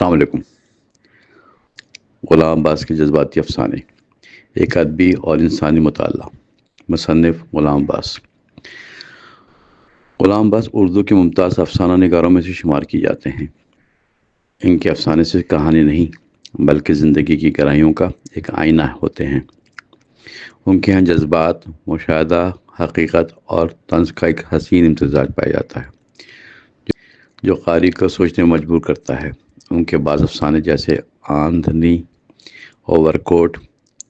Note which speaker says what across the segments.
Speaker 1: السلام علیکم۔ غلام عباس کے جذباتی افسانے، ایک ادبی اور انسانی مطالعہ۔ مصنف غلام عباس۔ غلام عباس اردو کے ممتاز افسانہ نگاروں میں سے شمار کیے جاتے ہیں۔ ان کے افسانے صرف کہانی نہیں بلکہ زندگی کی گہرائیوں کا ایک آئینہ ہوتے ہیں۔ ان کے یہاں جذبات، مشاہدہ، حقیقت اور طنز کا ایک حسین امتزاج پایا جاتا ہے جو قاری کو سوچنے میں مجبور کرتا ہے۔ ان کے بعض افسانے جیسے آندھنی، اوور کوٹ،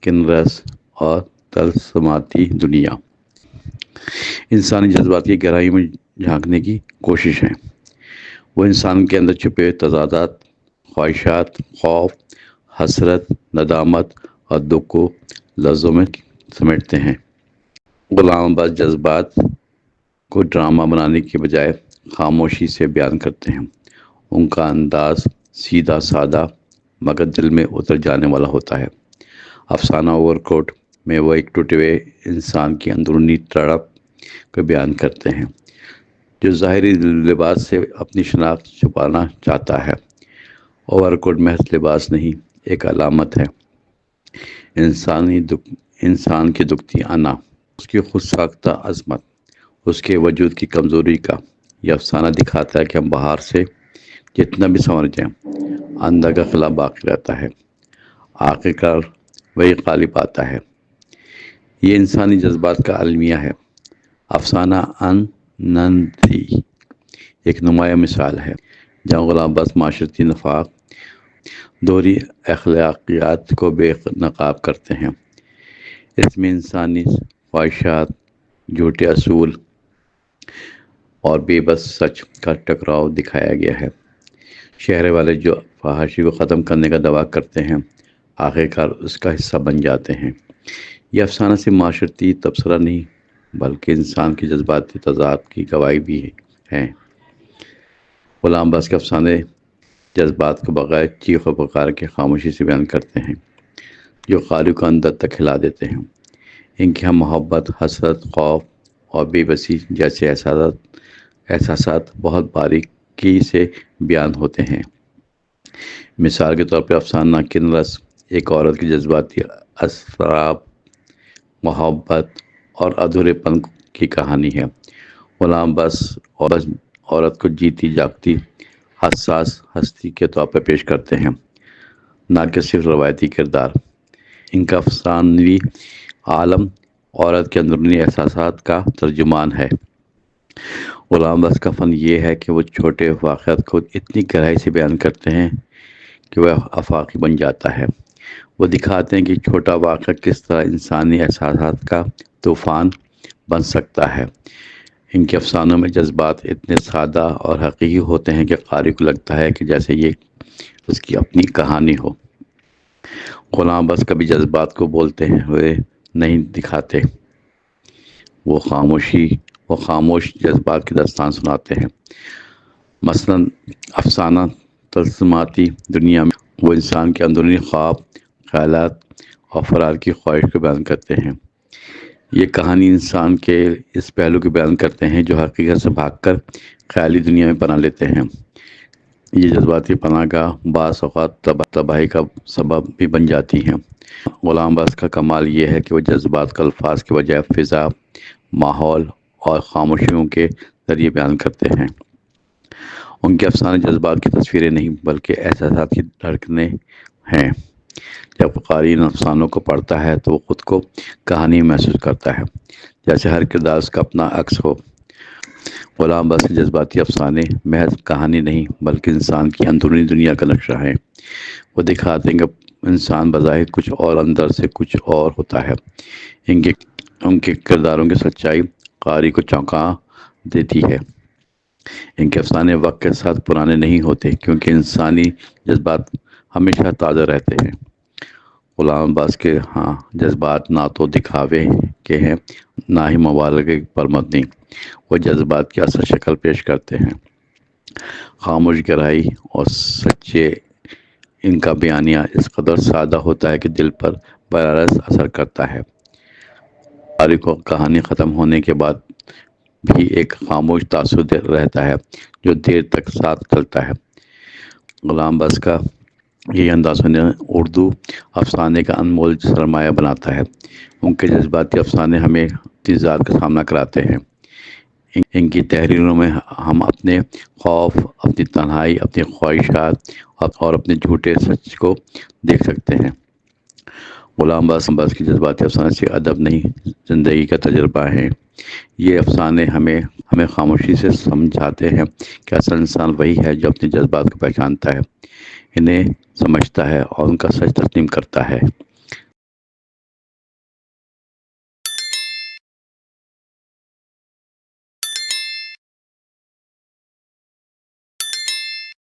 Speaker 1: کنرس اور طلسماتی دنیا انسانی جذبات کی گہرائی میں جھانکنے کی کوشش ہے۔ وہ انسان کے اندر چھپے تضادات، خواہشات، خوف، حسرت، ندامت اور دکھ کو لفظوں میں سمیٹتے ہیں۔ غلام عباس جذبات کو ڈرامہ بنانے کے بجائے خاموشی سے بیان کرتے ہیں۔ ان کا انداز سیدھا سادہ مگر دل میں اتر جانے والا ہوتا ہے۔ افسانہ اوور کوٹ میں وہ ایک ٹوٹے ہوئے انسان کی اندرونی تڑپ کو بیان کرتے ہیں جو ظاہری لباس سے اپنی شناخت چھپانا چاہتا ہے۔ اوور کوٹ محض لباس نہیں، ایک علامت ہے انسان کی دکھتی انا، اس کی خود ساختہ عظمت، اس کے وجود کی کمزوری کا۔ یہ افسانہ دکھاتا ہے کہ ہم باہر سے جتنا بھی سنور جائیں، اندر کا خلا باقی رہتا ہے، آخرکار وہی غالب آتا ہے۔ یہ انسانی جذبات کا المیہ ہے۔ افسانہ ان نندی ایک نمایاں مثال ہے جہاں غلام عباس معاشرتی نفاق، دوہری اخلاقیات کو بے نقاب کرتے ہیں۔ اس میں انسانی خواہشات، جھوٹے اصول اور بے بس سچ کا ٹکراؤ دکھایا گیا ہے۔ شہر والے جو فحاشی کو ختم کرنے کا دعویٰ کرتے ہیں، آخرکار اس کا حصہ بن جاتے ہیں۔ یہ افسانہ سے معاشرتی تبصرہ نہیں بلکہ انسان کی جذباتی تضاد کی گواہی بھی ہے۔ غلام عباس کے افسانے جذبات کو بغیر چیخ و پکار کے خاموشی سے بیان کرتے ہیں جو قاری کو اندر تک ہلا دیتے ہیں۔ ان کے ہاں محبت، حسرت، خوف اور بے بسی جیسے احساسات بہت باریکی سے بیان ہوتے ہیں۔ مثال کے طور پہ افسانہ کنرس ایک عورت کی جذباتی اسراب، محبت اور ادھورے پن کی کہانی ہے۔ غلام عباس عورت کو جیتی جاگتی حساس ہستی کے طور پر پیش کرتے ہیں، نہ کہ صرف روایتی کردار۔ ان کا افسانوی عالم عورت کے اندرونی احساسات کا ترجمان ہے۔ غلام عباس کا فن یہ ہے کہ وہ چھوٹے واقعات کو اتنی گہرائی سے بیان کرتے ہیں کہ وہ آفاقی بن جاتا ہے۔ وہ دکھاتے ہیں کہ چھوٹا واقعہ کس طرح انسانی احساسات کا طوفان بن سکتا ہے۔ ان کے افسانوں میں جذبات اتنے سادہ اور حقیقی ہوتے ہیں کہ قاری کو لگتا ہے کہ جیسے یہ اس کی اپنی کہانی ہو۔ غلام عباس کبھی جذبات کو بولتے ہوئے نہیں دکھاتے، وہ خاموش جذبات کی داستان سناتے ہیں۔ مثلاً افسانہ طلسماتی دنیا میں وہ انسان کے اندرونی خواب، خیالات اور فرار کی خواہش کو بیان کرتے ہیں۔ یہ کہانی انسان کے اس پہلو کو بیان کرتے ہیں جو حقیقت سے بھاگ کر خیالی دنیا میں پناہ لیتے ہیں۔ یہ جذباتی پناہ گاہ بعض اوقات تباہی کا سبب بھی بن جاتی ہیں۔ غلام عباس کا کمال یہ ہے کہ وہ جذبات کو الفاظ کے بجائے فضا، ماحول اور خاموشیوں کے ذریعے بیان کرتے ہیں۔ ان کے افسانے جذبات کی تصویریں نہیں بلکہ احساسات کی دھڑکنیں ہیں۔ جب قاری ان افسانوں کو پڑھتا ہے تو وہ خود کو کہانی محسوس کرتا ہے، جیسے ہر کردار اس کا اپنا عکس ہو۔ غلام عباس کے جذباتی افسانے محض کہانی نہیں بلکہ انسان کی اندرونی دنیا کا نقشہ ہیں۔ وہ دکھاتے ہیں کہ انسان بظاہر کچھ اور، اندر سے کچھ اور ہوتا ہے۔ ان کے کرداروں کی سچائی قاری کو چونکا دیتی ہے۔ ان کے افسانے وقت کے ساتھ پرانے نہیں ہوتے کیونکہ انسانی جذبات ہمیشہ تازہ رہتے ہیں۔ غلام عباس کے ہاں جذبات نہ تو دکھاوے کے ہیں نہ ہی مبالغے پر مبنی، وہ جذبات کی اصل شکل پیش کرتے ہیں۔ خاموش گہرائی اور سچے ان کا بیانیہ اس قدر سادہ ہوتا ہے کہ دل پر براہ راست اثر کرتا ہے۔ قاری کو کہانی ختم ہونے کے بعد بھی ایک خاموش تاثر رہتا ہے جو دیر تک ساتھ چلتا ہے۔ غلام بس کا یہ انداز انہیں اردو افسانے کا انمول سرمایہ بناتا ہے۔ ان کے جذباتی افسانے ہمیں اپنی ذات کا سامنا کراتے ہیں۔ ان کی تحریروں میں ہم اپنے خوف، اپنی تنہائی، اپنی خواہشات اور اپنے جھوٹے سچ کو دیکھ سکتے ہیں۔ غلام باس کی جذباتی افسانے سے ادب نہیں، زندگی کا تجربہ ہے۔ یہ افسانے ہمیں خاموشی سے سمجھاتے ہیں کہ اصل انسان وہی ہے جو اپنے جذبات کو پہچانتا ہے، انہیں سمجھتا ہے اور ان کا سچ تسلیم کرتا ہے۔